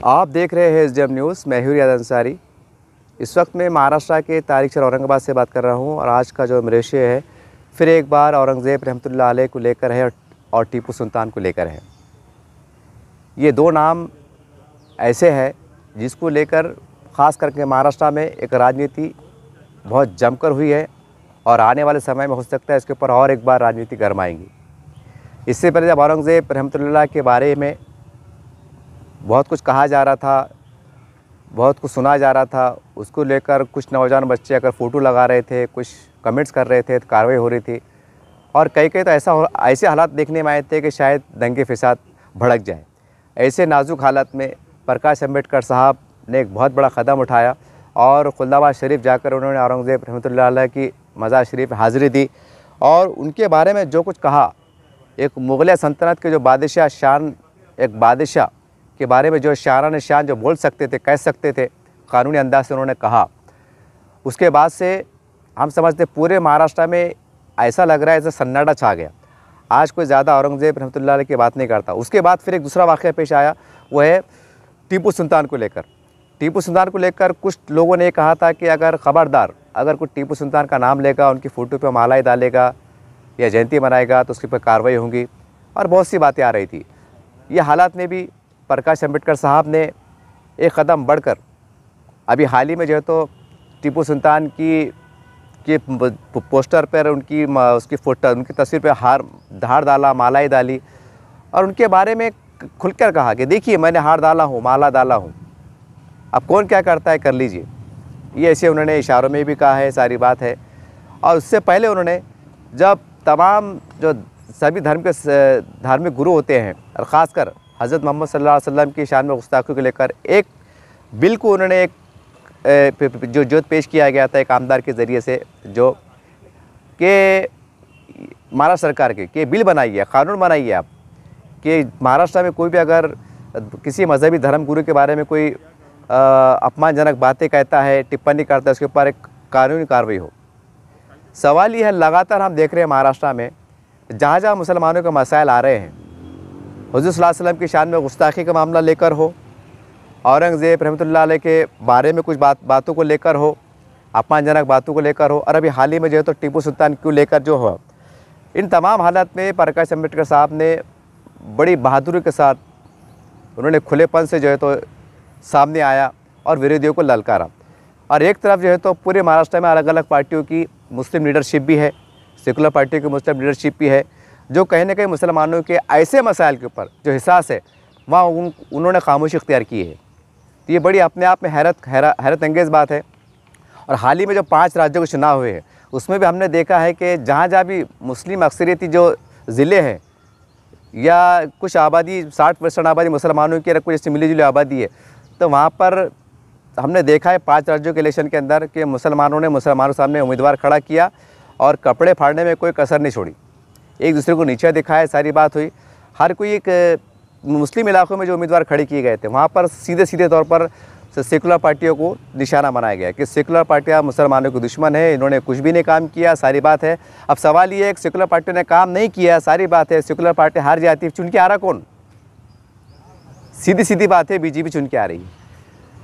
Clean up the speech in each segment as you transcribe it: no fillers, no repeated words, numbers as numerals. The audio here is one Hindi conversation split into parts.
आप देख रहे हैं एसडीएम न्यूज़। मैं हूं रियाद अंसारी। इस वक्त मैं महाराष्ट्र के तारिक शहर औरंगाबाद से बात कर रहा हूं और आज का जो विषय है फिर एक बार औरंगज़ेब रहमतुल्लाह अलैह को लेकर है और टीपू सुल्तान को लेकर है। ये दो नाम ऐसे हैं जिसको लेकर ख़ास करके महाराष्ट्र में एक राजनीति बहुत जमकर हुई है और आने वाले समय में हो सकता है इसके ऊपर और एक बार राजनीति गरमाएंगी। इससे पहले जब औरंगज़ेब रहमतुल्लाह के बारे में बहुत कुछ कहा जा रहा था, बहुत कुछ सुना जा रहा था, उसको लेकर कुछ नौजवान बच्चे अगर फ़ोटो लगा रहे थे, कुछ कमेंट्स कर रहे थे तो कार्रवाई हो रही थी और कई तो ऐसे हालात देखने में आए थे कि शायद दंगे फसाद भड़क जाए। ऐसे नाजुक हालत में प्रकाश अम्बेडकर साहब ने एक बहुत बड़ा कदम उठाया और खुल्दाबाद शरीफ जाकर उन्होंने औरंगज़ेब रहमतुल्लाह अलैह की मज़ार शरीफ हाज़िरी दी और उनके बारे में जो कुछ कहा, एक मुग़ल सल्तनत के जो बादशाह शान, एक बादशाह के बारे में जो शान शान जो बोल सकते थे, कह सकते थे, कानूनी अंदाज से उन्होंने कहा। उसके बाद से हम समझते पूरे महाराष्ट्र में ऐसा लग रहा है जैसे सन्नाटा छा गया। आज कोई ज़्यादा औरंगज़ेब रहमतुल्लाह अलैह की बात नहीं करता। उसके बाद फिर एक दूसरा वाक़या पेश आया, वो है टीपू सुल्तान को लेकर। टीपू सुल्तान को लेकर कुछ लोगों ने कहा था कि अगर ख़बरदार अगर कोई टीपू सुल्तान का नाम लेगा, उनकी फ़ोटो पे मालाएं डालेगा या जयंती मनाएगा तो उसके ऊपर कार्रवाई होगी और बहुत सी बातें आ रही थी। ये हालात में भी प्रकाश अम्बेडकर साहब ने एक कदम बढ़कर अभी हाल ही में जो है तो टीपू सुल्तान के पोस्टर पर उसकी तस्वीर पर हार डाला, मालाएं डाली और उनके बारे में खुलकर कहा कि देखिए मैंने हार डाला हूँ, माला डाला हूँ, अब कौन क्या करता है कर लीजिए। ये ऐसे उन्होंने इशारों में भी कहा है, सारी बात है। और उससे पहले उन्होंने जब तमाम जो सभी धर्म के धार्मिक गुरु होते हैं और ख़ासकर हज़रत मोहम्मद सल्लल्लाहु अलैहि वसल्लम की शान में गुस्ताखी को लेकर एक बिल को उन्होंने जो पेश किया गया था एक आमदार के ज़रिए से, जो कि महाराष्ट्र सरकार के बिल बनाइए, क़ानून बनाइए आप कि महाराष्ट्र में कोई भी अगर किसी मजहबी धर्म गुरु के बारे में कोई अपमानजनक बातें कहता है, टिप्पणी करता है, उसके ऊपर एक कानूनी कार्रवाई हो। सवाल ये है, लगातार हम देख रहे हैं महाराष्ट्र में जहाँ जहाँ मुसलमानों के मसाइल आ रहे हैं, हुज़ूर सल्लल्लाहु अलैहि वसल्लम की शान में गुस्ताखी का मामला लेकर हो, औरंगज़ेब रहमतुल्लाह अलैह के बारे में कुछ बातों को लेकर हो, अपमानजनक बातों को लेकर हो और अभी हाल ही में जो है तो टीपू सुल्तान को लेकर जो हो, इन तमाम हालात में प्रकाश अम्बेडकर साहब ने बड़ी बहादुरी के साथ उन्होंने खुलेपन से जो है तो सामने आया और विरोधियों को ललकारा। और एक तरफ जो है तो पूरे महाराष्ट्र में अलग अलग पार्टियों की मुस्लिम लीडरशिप भी है, सेकुलर पार्टियों की मुस्लिम लीडरशिप भी है, जो कहीं ना कहीं मुसलमानों के ऐसे मसाइल के ऊपर जो हिसास है वहाँ उन्होंने खामोशी इख्तियार की है। तो ये बड़ी अपने आप में हैरत अंगेज़ बात है। और हाल ही में जो 5 राज्यों के चुनाव हुए हैं उसमें भी हमने देखा है कि जहाँ जहाँ भी मुस्लिम अक्सरियती जो ज़िले हैं या कुछ आबादी 60% आबादी मुसलमानों की, कुछ ऐसी मिली जुली आबादी है, तो वहाँ पर हमने देखा है 5 राज्यों के इलेक्शन के अंदर कि मुसलमानों ने मुसलमानों सामने उम्मीदवार खड़ा किया और कपड़े फाड़ने में कोई कसर नहीं छोड़ी, एक दूसरे को नीचा दिखाया, सारी बात हुई। हर कोई एक मुस्लिम इलाकों में जो उम्मीदवार खड़े किए गए थे वहाँ पर सीधे तौर पर सेकुलर पार्टियों को निशाना बनाया गया कि सेकुलर पार्टियाँ मुसलमानों के दुश्मन है, इन्होंने कुछ भी नहीं काम किया, सारी बात है। अब सवाल ये है कि सेकुलर पार्टियों ने काम नहीं किया, सारी बात है, सेकुलर पार्टी हार जाती है, चुन के आ रहा कौन? सीधी बात है, बीजेपी चुन के आ रही है।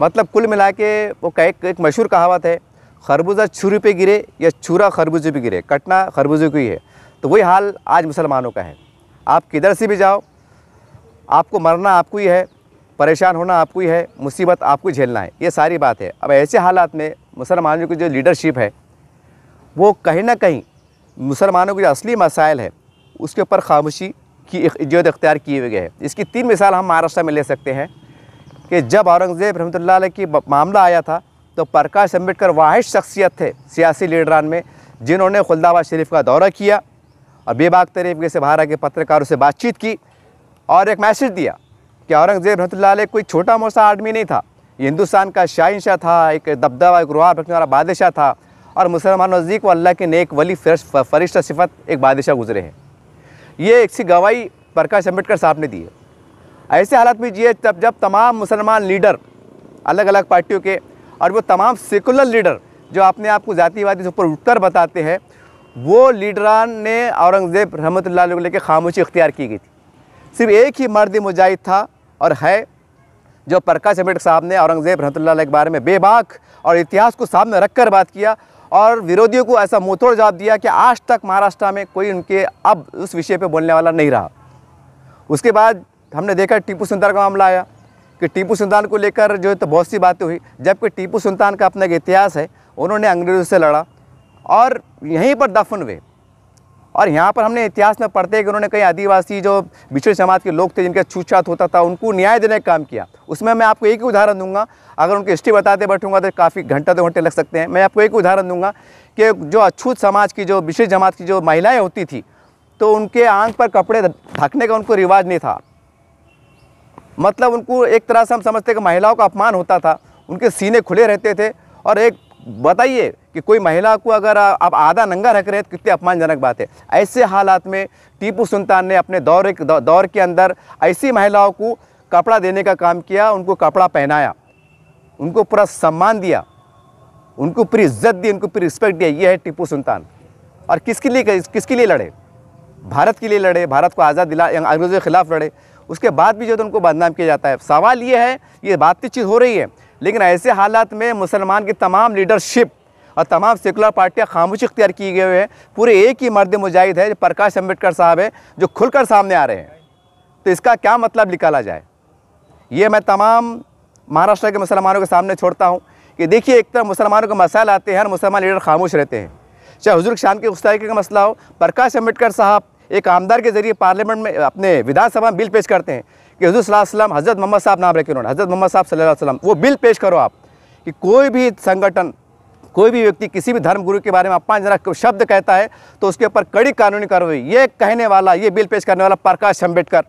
मतलब कुल मिला के वो एक मशहूर कहावत है, खरबूजा छुरी पे गिरे या छुरा खरबूजे पे गिरे, कटना खरबूजे को ही है। तो वही हाल आज मुसलमानों का है। आप किधर से भी जाओ, आपको मरना आपको ही है, परेशान होना आपको ही है, मुसीबत आपको झेलना है, ये सारी बात है। अब ऐसे हालात में मुसलमानों की जो लीडरशिप है वो कहीं ना कहीं मुसलमानों के जो असली मसाइल है उसके ऊपर खामोशी की इज्जत इख्तियार किए हुए हैं। इसकी 3 मिसाल हम महाराष्ट्र में ले सकते हैं कि जब औरंगज़ेब रहमतुल्लाह अलैह की मामला आया था तो प्रकाश अम्बेडकर वाहिद शख्सियत थे सियासी लीडरान में जिन्होंने खुल्दाबाद शरीफ का दौरा किया और बेबाक तरीके से बाहर आके पत्रकारों से बातचीत की और एक मैसेज दिया कि औरंगज़ेब रहमतुल्लाह अलैह कोई छोटा मोटा आदमी नहीं था, ये हिंदुस्तान का शाहिनशाह था, एक दबदबा, एक रुआब रखने वाला बादशाह था और मुसलमानों नज़दीक वो अल्लाह के नेक वली फरिश्ता सिफत एक बादशाह गुजरे हैं। ये एक सी गवाही प्रकाश अम्बेडकर साहब ने दी है। ऐसे हालात में जिए तब जब तमाम मुसलमान लीडर अलग अलग पार्टियों के और वो तमाम सेकुलर लीडर जो अपने आप को जातिवादी से ऊपर उठकर बताते हैं, वो लीडरान ने औरंगज़ेब रहमतुल्लाह अलैह को लेकर खामोशी इख्तियार की गई थी। सिर्फ एक ही मर्द मुजाहिद था और है जो प्रकाश अम्बेडकर साहब ने औरंगज़ेब रहमतुल्लाह अलैह के बारे में बेबाक और इतिहास को सामने रखकर बात किया और विरोधियों को ऐसा मुंहतोड़ जवाब दिया कि आज तक महाराष्ट्र में कोई उनके अब उस विषय पे बोलने वाला नहीं रहा। उसके बाद हमने देखा टीपू सुल्तान का मामला आया कि टीपू सुल्तान को लेकर जो है तो बहुत सी बातें हुई, जबकि टीपू सुल्तान का अपना एक इतिहास है, उन्होंने अंग्रेज़ों से लड़ा और यहीं पर दफन हुए। और यहाँ पर हमने इतिहास में पढ़ते हैं कि उन्होंने कई आदिवासी जो पिछड़े समाज के लोग थे जिनका छूतछात होता था, उनको न्याय देने का काम किया। उसमें मैं आपको एक ही उदाहरण दूंगा, अगर उनकी हिस्ट्री बताते बैठूंगा तो काफ़ी घंटा 2 घंटे लग सकते हैं। मैं आपको एक उदाहरण दूंगा कि जो अछूत समाज की, जो विशेष जमात की जो महिलाएँ होती थी, तो उनके आंख पर कपड़े ढकने का उनको रिवाज नहीं था। मतलब उनको एक तरह से हम समझते कि महिलाओं का अपमान होता था, उनके सीने खुले रहते थे। और एक बताइए कि कोई महिला को अगर आप आधा नंगा रख रहे हैं तो कितनी अपमानजनक बात है। ऐसे हालात में टीपू सुल्तान ने अपने दौर के अंदर ऐसी महिलाओं को कपड़ा देने का काम किया, उनको कपड़ा पहनाया, उनको पूरा सम्मान दिया, उनको पूरी इज्जत दी, उनको पूरी रिस्पेक्ट दिया। ये है टीपू सुल्तान। और किसके लिए लड़े? भारत के लिए लड़े, भारत को आज़ाद दिला, अंग्रेज़ों के खिलाफ लड़े। उसके बाद भी जो तो उनको बदनाम किया जाता है। सवाल ये है, ये बातचीत चीज़ हो रही है, लेकिन ऐसे हालात में मुसलमान की तमाम लीडरशिप और तमाम सेकुलर पार्टियां खामोशी इख्तियार किए गए हैं। पूरे एक ही मर्द मुजाहिद है जो प्रकाश अम्बेडकर साहब है, जो खुलकर सामने आ रहे हैं। तो इसका क्या मतलब निकाला जाए, ये मैं तमाम महाराष्ट्र के मुसलमानों के सामने छोड़ता हूँ कि देखिए, एक तरफ मुसलमानों के मसाइल आते हैं और मुसलमान लीडर खामोश रहते हैं। चाहे हुजूर शान के गुस्ताखी का मसला हो, प्रकाश अम्बेडकर साहब एक आमदार के जरिए पार्लियामेंट में अपने विधानसभा में बिल पेश करते हैं कि हुजूर सल्लल्लाहु अलैहि वसल्लम, हज़रत मोहम्मद साहब नाम रखे उन्होंने, हज़रत मोहम्मद साहब सल्लल्लाहु अलैहि वसल्लम, वो बिल पेश करो आप कि कोई भी संगठन, कोई भी व्यक्ति किसी भी धर्म गुरु के बारे में अपमानजनक शब्द कहता है तो उसके ऊपर कड़ी कानूनी कार्रवाई। ये कहने वाला, ये बिल पेश करने वाला प्रकाश अम्बेडकर।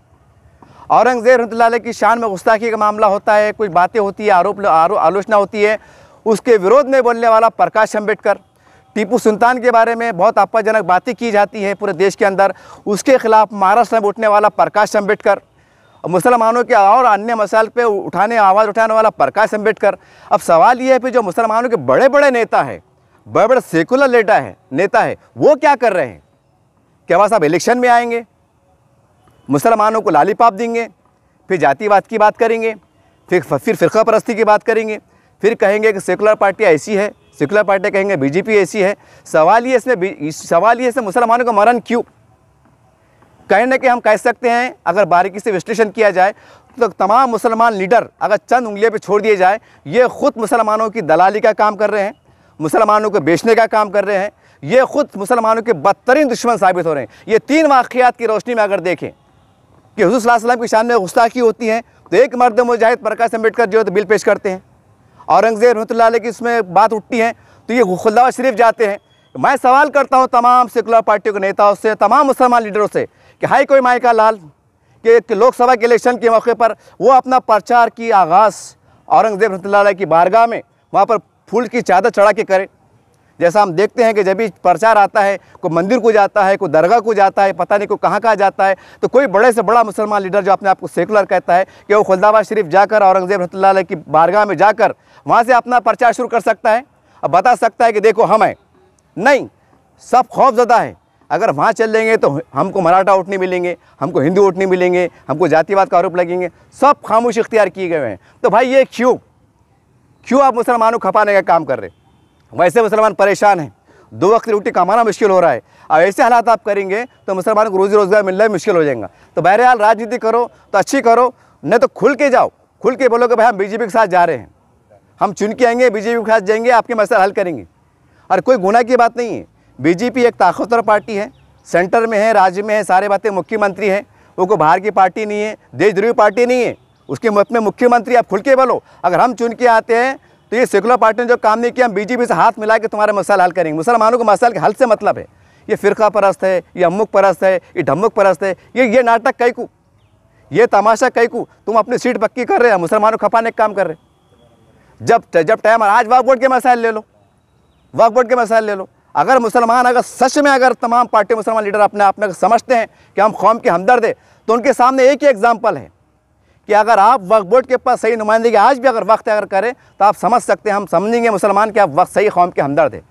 औरंगज़ेब रहमतुल्लाह अलैह की शान में गुस्ताखी का मामला होता है, कुछ बातें होती है, आलोचना होती है, उसके विरोध में बोलने वाला प्रकाश अम्बेडकर। टीपू सुल्तान के बारे में बहुत आपत्तिजनक बातें की जाती है पूरे देश के अंदर, उसके खिलाफ महाराष्ट्र में उठने वाला प्रकाश अम्बेडकर। मुसलमानों के और अन्य मसाइल पे आवाज़ उठाने वाला प्रकाश अम्बेडकर। अब सवाल ये है कि जो मुसलमानों के बड़े बड़े नेता हैं, बड़े बड़े सेकुलर नेता है, वो क्या कर रहे हैं? क्या वह सब इलेक्शन में आएंगे, मुसलमानों को लालीपाप देंगे, फिर जातिवाद की बात करेंगे, फिर फ़िरका परस्ती की बात करेंगे, फिर कहेंगे कि सेकुलर पार्टी ऐसी है, सेकुलर पार्टी कहेंगे बीजेपी ऐसी है। सवाल ये इसमें मुसलमानों का मरण क्यों? कहीं ना कहीं हम कह सकते हैं, अगर बारीकी से विश्लेषण किया जाए तो तमाम मुसलमान लीडर अगर चंद उंगलियों पे छोड़ दिए जाए, ये खुद मुसलमानों की दलाली का काम कर रहे हैं, मुसलमानों को बेचने का काम कर रहे हैं, ये खुद मुसलमानों के बदतरीन दुश्मन साबित हो रहे हैं। ये 3 वाक़यात की रोशनी में अगर देखें कि हुज़ूर सल्लल्लाहु अलैहि वसल्लम की शान में गुस्ताखी होती है, तो एक मर्द मुजाहिद प्रकाश अम्बेडकर जो है तो बिल पेश करते हैं। औरंगज़ेब रहमतुल्लाह अलैह की इसमें बात उठती है तो ये खुल्लावा शरीफ जाते हैं। मैं सवाल करता हूँ तमाम सेकुलर पार्टियों के नेताओं से, तमाम मुसलमान लीडरों से कि हाई कोई माई का लाल कि लोकसभा के इलेक्शन के मौके पर वो अपना प्रचार की आगाज़ औरंगज़ेब रहमतुल्लाह अलैह की बारगाह में वहाँ पर फूल की चादर चढ़ा के करे। जैसा हम देखते हैं कि जब भी प्रचार आता है, कोई मंदिर को जाता है, कोई दरगाह को जाता है, पता नहीं को कहाँ जाता है, तो कोई बड़े से बड़ा मुसलमान लीडर जो अपने आप को सेकुलर कहता है कि वो खुल्दाबाद शरीफ जाकर औरंगज़ेब रहमतुल्लाह अलैह की बारगाह में जाकर वहाँ से अपना प्रचार शुरू कर सकता है और बता सकता है कि देखो हम हैं। नहीं, सब खौफज़दा है। अगर वहाँ चल लेंगे तो हमको मराठा वोट नहीं मिलेंगे, हमको हिंदू वोट नहीं मिलेंगे, हमको जातिवाद का आरोप लगेंगे, सब खामोश इख्तियार किए गए हैं। तो भाई ये क्यों आप मुसलमानों को खपाने का काम कर रहे? वैसे मुसलमान परेशान हैं, 2 वक्त की रोटी कमाना मुश्किल हो रहा है। अब ऐसे हालात आप करेंगे तो मुसलमानों को रोज़ी रोज़गार मिलना मुश्किल हो जाएगा। तो बहरहाल राजनीति करो तो अच्छी करो, नहीं तो खुल के जाओ, खुल के बोलो कि भाई हम बीजेपी के साथ जा रहे हैं, हम चुन के आएंगे, बीजेपी के साथ जाएंगे, आपके मसले हल करेंगे। और कोई गुनाह की बात नहीं है। बीजेपी एक ताकतवर पार्टी है, सेंटर में है, राज्य में है, सारे बातें मुख्यमंत्री है, वो कोई बाहर की पार्टी नहीं है, देशद्रोही पार्टी नहीं है। उसके में मुख्यमंत्री आप खुल के बोलो, अगर हम चुन के आते हैं तो ये सेकुलर पार्टी ने जो काम नहीं किया, हम बीजेपी से हाथ मिला के तुम्हारे मसाइल हल करेंगे। मुसलमानों को मसाइल के हल से मतलब है, ये फ़िरका परस्त है, ये अमुक परस्त है, ये ढमुक परस्त है, ये नाटक कई को, ये तमाशा कई को। तुम अपनी सीट पक्की कर रहे हैं, मुसलमानों को खपाने का काम कर रहे हैं। जब टाइम आज वक्फ बोर्ड के मसाइल ले लो, वक्फ बोर्ड के मसाइल ले लो। अगर मुसलमान अगर सच में अगर तमाम पार्टी मुसलमान लीडर अपने आप में समझते हैं कि हम कौम के हमदर्द है, तो उनके सामने एक ही एग्जाम्पल है कि अगर आप वक्फ बोर्ड के पास सही नुमाइंदगी आज भी अगर वक्त अगर करें तो आप समझ सकते हैं, हम समझेंगे मुसलमान कि आप वक्त सही कौम के हमदर्द है।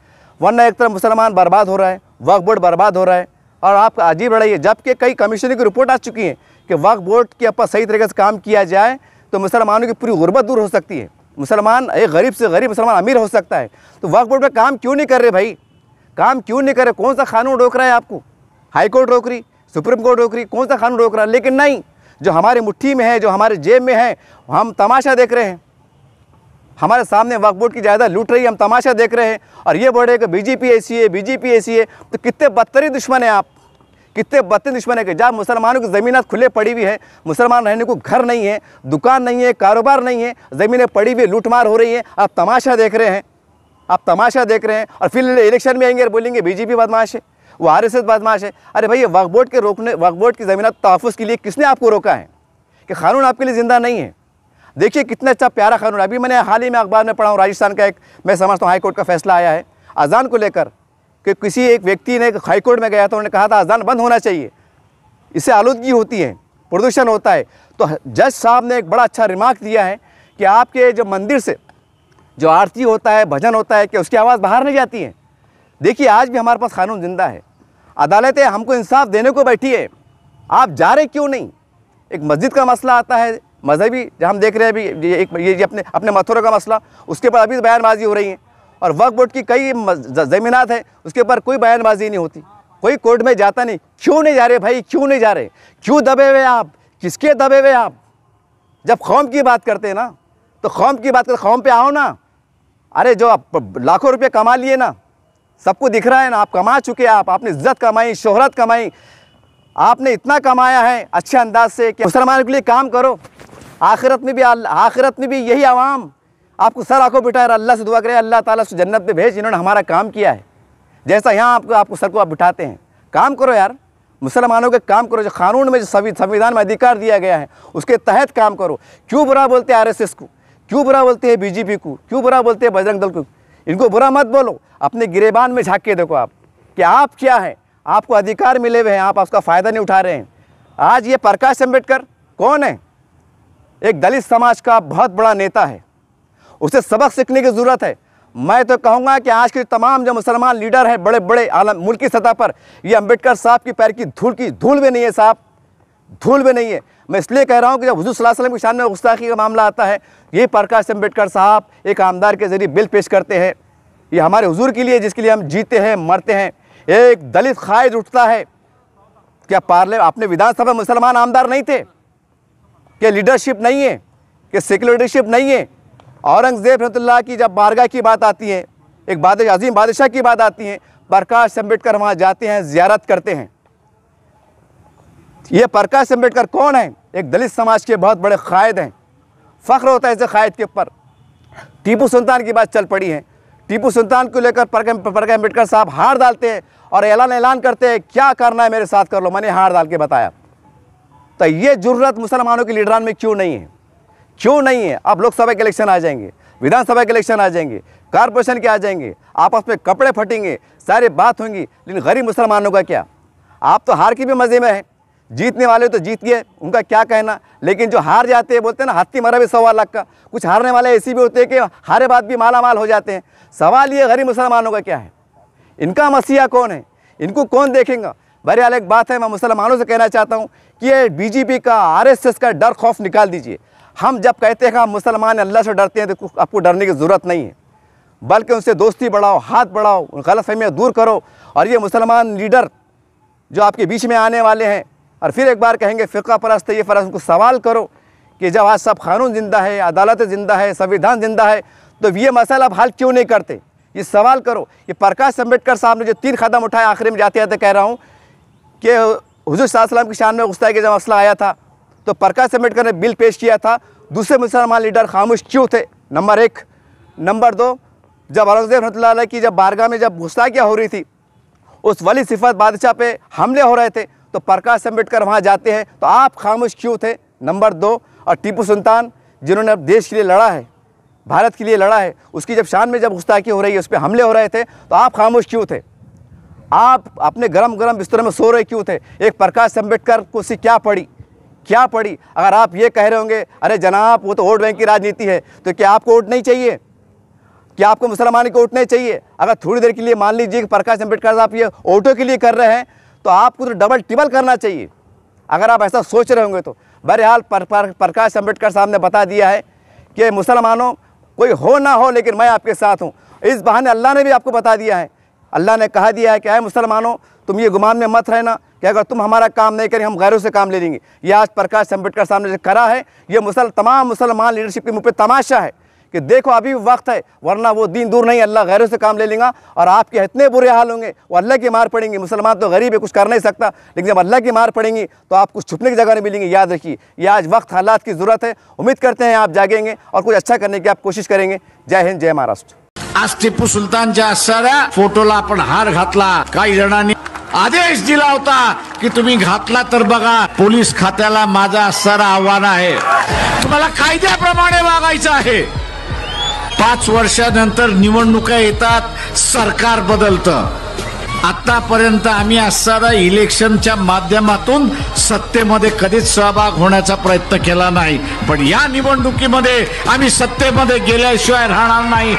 वरना एक तरफ मुसलमान बर्बाद हो रहा है, वक्फ बोर्ड बर्बाद हो रहा है, और आप अजीब लड़ाई है। जबकि कई कमीशन की रिपोर्ट आ चुकी है कि वक्फ बोर्ड के ऊपर सही तरीके से काम किया जाए तो मुसलमानों की पूरी गुर्बत दूर हो सकती है, मुसलमान एक गरीब से गरीब मुसलमान अमीर हो सकता है। तो वक्फ बोर्ड पे काम क्यों नहीं कर रहे भाई, काम क्यों नहीं कर रहे? कौन सा कानून रोक रहा है आपको? हाई कोर्ट रोक रही, सुप्रीम कोर्ट रोक रही, कौन सा कानून रोक रहा है? लेकिन नहीं, जो हमारी मुट्ठी में है, जो हमारे जेब में है, हम तमाशा देख रहे हैं। हमारे सामने वक्फ बोर्ड की जायदाद लूट रही है, हम तमाशा देख रहे हैं और ये बोल रहे कि बीजेपी ऐसी है, बीजेपी ऐसी है। तो कितने बदतरीन दुश्मन है आप, कितने बदतरीन दुश्मन है कि जहाँ मुसलमानों की ज़मीनात खुले पड़ी हुई है, मुसलमान रहने को घर नहीं है, दुकान नहीं है, कारोबार नहीं है, ज़मीनें पड़ी हुई, लूटमार हो रही है, आप तमाशा देख रहे हैं, आप तमाशा देख रहे हैं। और फिर इलेक्शन में आएंगे और बोलेंगे बीजेपी बदमाश है, वो आरएसएस बदमाश है। अरे भाई, वक्फ बोर्ड के रोकने, वक्फ बोर्ड की ज़मीनात तहफ़्फ़ुज़ के लिए किसने आपको रोका है? कि कानून आपके लिए ज़िंदा नहीं है। देखिए कितना अच्छा प्यारा कानून। अभी मैंने हाल ही में अखबार में पढ़ा हूँ, राजस्थान का एक, मैं समझता हूँ हाई कोर्ट का फैसला आया है अजान को लेकर, कि किसी एक व्यक्ति ने हाई कोर्ट में गया था, उन्होंने कहा था अजान बंद होना चाहिए, इससे आलूदगी होती है, प्रदूषण होता है। तो जज साहब ने एक बड़ा अच्छा रिमार्क दिया है कि आपके जो मंदिर से जो आरती होता है, भजन होता है, कि उसकी आवाज़ बाहर नहीं जाती है। देखिए आज भी हमारे पास कानून जिंदा है, अदालतें हमको इंसाफ देने को बैठी है, आप जा रहे क्यों नहीं? एक मस्जिद का मसला आता है मजहबी, जहाँ हम देख रहे हैं अभी ये अपने मथुरा का मसला, उसके ऊपर अभी बयानबाजी हो रही है। और वक्फ बोर्ड की कई ज़मीनात है, उसके ऊपर कोई बयानबाजी नहीं होती, कोई कोर्ट में जाता नहीं। क्यों नहीं जा रहे भाई, क्यों नहीं जा रहे? क्यों दबे हुए आप? किसके दबे हुए आप? जब कौम की बात करते हैं ना, तो कौम की बात करते, कौम पे आओ ना। अरे जो आप लाखों रुपये कमा लिए ना, सबको दिख रहा है ना, आप कमा चुके, आपने इज्जत कमाई, शोहरत कमाई, आपने इतना कमाया है अच्छे अंदाज से कि मुसलमानों के लिए काम करो। आखिरत में भी यही आवाम आपको सर आंखों बिठाए, अल्लाह से दुआ करे अल्लाह ताला से जन्नत में भेज, जिन्होंने हमारा काम किया है। जैसा यहाँ आपको सर को आप बिठाते हैं, काम करो यार, मुसलमानों के काम करो। जो कानून में, जो संविधान में अधिकार दिया गया है, उसके तहत काम करो। क्यों बुरा बोलते हैं आरएसएस को, क्यों बुरा बोलते हैं बीजेपी को, क्यों बुरा बोलते हैं बजरंग दल को? इनको बुरा मत बोलो, अपने गिरेबान में झाँक के देखो आप कि आप क्या है, आपको अधिकार मिले हुए हैं, आप उसका फ़ायदा नहीं उठा रहे हैं। आज ये प्रकाश अम्बेडकर कौन है? एक दलित समाज का बहुत बड़ा नेता है, उसे सबक सीखने की ज़रूरत है। मैं तो कहूँगा कि आज के तमाम जो मुसलमान लीडर हैं, बड़े बड़े आलम मुल्क की सतह पर, ये अम्बेडकर साहब की पैर की धूल भी नहीं है साहब, धूल भी नहीं है। मैं इसलिए कह रहा हूँ कि जब हुज़ूर सल्लल्लाहु अलैहि वसल्लम की शान में गुस्ताखी का मामला आता है, ये प्रकाश अम्बेडकर साहब एक आमदार के ज़रिए बिल पेश करते हैं। ये हमारे हुज़ूर के लिए, जिसके लिए हम जीते हैं, मरते हैं। एक दलित कायद उठता है, क्या अपने विधानसभा मुसलमान आमदार नहीं थे? कि लीडरशिप नहीं है, कि सेक्युलरिशिप नहीं है? औरंगज़ेब रहमतुल्लाह की जब बारगाह की बात आती है, एक अजीम बादशाह की बात आती है, प्रकाश अम्बेडकर वहाँ जाते हैं, ज़ियारत करते हैं। ये प्रकाश अम्बेडकर कौन है? एक दलित समाज के बहुत बड़े कायद हैं। फ़ख्र होता है ऐसे कायद के ऊपर। टीपू सुल्तान की बात चल पड़ी है, टीपू सुल्तान को लेकर प्रकाश अम्बेडकर साहब हार डालते हैं और ऐलान करते हैं, क्या करना है मेरे साथ कर लो, मैंने हार डाल के बताया। तो ये जुर्रत मुसलमानों के लीडरान में क्यों नहीं है? क्यों नहीं है? अब लोकसभा के इलेक्शन आ जाएंगे, विधानसभा के इलेक्शन आ जाएंगे, कॉर्पोरेशन के आ जाएंगे, आपस में कपड़े फटेंगे, सारी बात होंगी, लेकिन गरीब मुसलमानों का क्या? आप तो हार के भी मज़े में हैं, जीतने वाले तो जीत गए, उनका क्या कहना। लेकिन जो हार जाते हैं, बोलते हैं ना हत्ती मरा भी 1.25 लाख का। कुछ हारने वाले ऐसे भी होते हैं कि हारे बाद भी माला माल हो जाते हैं। सवाल ये गरीब मुसलमानों का क्या है? इनका मसीहा कौन है? इनको कौन देखेगा? बहरहाल एक बात है, मैं मुसलमानों से कहना चाहता हूँ कि ये बीजेपी का, आरएसएस का डर खौफ निकाल दीजिए। हम जब कहते हैं कि हम मुसलमान अल्लाह से डरते हैं, तो आपको डरने की ज़रूरत नहीं है, बल्कि उनसे दोस्ती बढ़ाओ, हाथ बढ़ाओ, गलतफहमियाँ दूर करो। और ये मुसलमान लीडर जो आपके बीच में आने वाले हैं और फिर एक बार कहेंगे फ़िक़्ह परस्त है, ये फ़रज़, उनको सवाल करो कि जब आज सब कानून ज़िंदा है, अदालतें ज़िंदा है, संविधान ज़िंदा है, तो ये मसला आप हल क्यों नहीं करते? ये सवाल करो। ये प्रकाश अम्बेडकर साहब ने जो 3 कदम उठाए, आखिरी में जाते जाते कह रहा हूँ कि हुज़ूर सल्लल्लाहु अलैहि वसल्लम की शान में गुस्ताखी का जब मसला आया था, तो प्रकाश अम्बेडकर ने बिल पेश किया था। दूसरे मुसलमान लीडर खामोश क्यों थे? नंबर 1। नंबर 2, जब औरंगज़ेब रहमतुल्लाह अलैह की जब बारगाह में जब गुस्ताखियाँ हो रही थी, उस वली सिफत बादशाह पे हमले हो रहे थे, तो प्रकाश अम्बेडकर वहाँ जाते हैं, तो आप खामोश क्यों थे? नंबर 2। और टीपू सुल्तान, जिन्होंने अब देश के लिए लड़ा है, भारत के लिए लड़ा है, उसकी जब शान में जब गुस्ताखी हो रही है, उस पर हमले हो रहे थे, तो आप खामोश क्यों थे? आप अपने गरम गरम बिस्तर में सो रहे क्यों थे? एक प्रकाश अम्बेडकर को सी क्या पड़ी? अगर आप ये कह रहे होंगे, अरे जनाब वो तो वोट बैंक की राजनीति है, तो क्या आपको वोट नहीं चाहिए? क्या आपको मुसलमान को वोट नहीं चाहिए? अगर थोड़ी देर के लिए मान लीजिए कि प्रकाश अम्बेडकर साहब ये वोटों के लिए कर रहे हैं, तो आपको तो डबल टिबल करना चाहिए, अगर आप ऐसा सोच रहे होंगे तो। बहरहाल प्रकाश अम्बेडकर साहब ने बता दिया है कि मुसलमानों कोई हो ना हो लेकिन मैं आपके साथ हूँ। इस बहाने अल्लाह ने भी आपको बता दिया है, अल्लाह ने कहा दिया है कि ऐ मुसलमानों तुम ये गुमान में मत रहना कि अगर तुम हमारा काम नहीं करें हम गैरों से काम ले लेंगे। ये आज प्रकाश अम्बेडकर साहब ने जो करा है ये तमाम मुसलमान लीडरशिप के मुँह पे तमाशा है कि देखो अभी वक्त है, वरना वो दिन दूर नहीं अल्लाह गैरों से काम ले लेगा और आपके इतने बुरे हाल होंगे, वो अल्लाह की मार पड़ेंगी। मुसलमान तो गरीब है, कुछ कर नहीं सकता, लेकिन जब अल्लाह की मार पड़ेंगी तो आप कुछ छुपने की जगह नहीं मिलेंगी। याद रखिए ये आज वक्त हालात की ज़रूरत है। उम्मीद करते हैं आप जागेंगे और कुछ अच्छा करने की आप कोशिश करेंगे। जय हिंद, जय महाराष्ट्र। आज टिपू सुलतानच्या असणाऱ्या फोटोला आपण हार घातला, काही जणांनी आदेश दिला होता की तुम्ही घातला तर बघा। पोलीस खात्याला माझं असणारं आव्हान आहे, तुम्हाला कायद्याप्रमाणे वागायचं आहे। 5 वर्षानंतर निवडणुका येतात, सरकार बदलतं। आतापर्यंत आम्ही असणारा इलेक्शनच्या माध्यमातून सत्तेमध्ये कधीच सहभाग होण्याचा प्रयत्न केला नाही, पण या निवडणुकीमध्ये आम्ही सत्तेमध्ये गेल्याशिवाय राहणार नाही।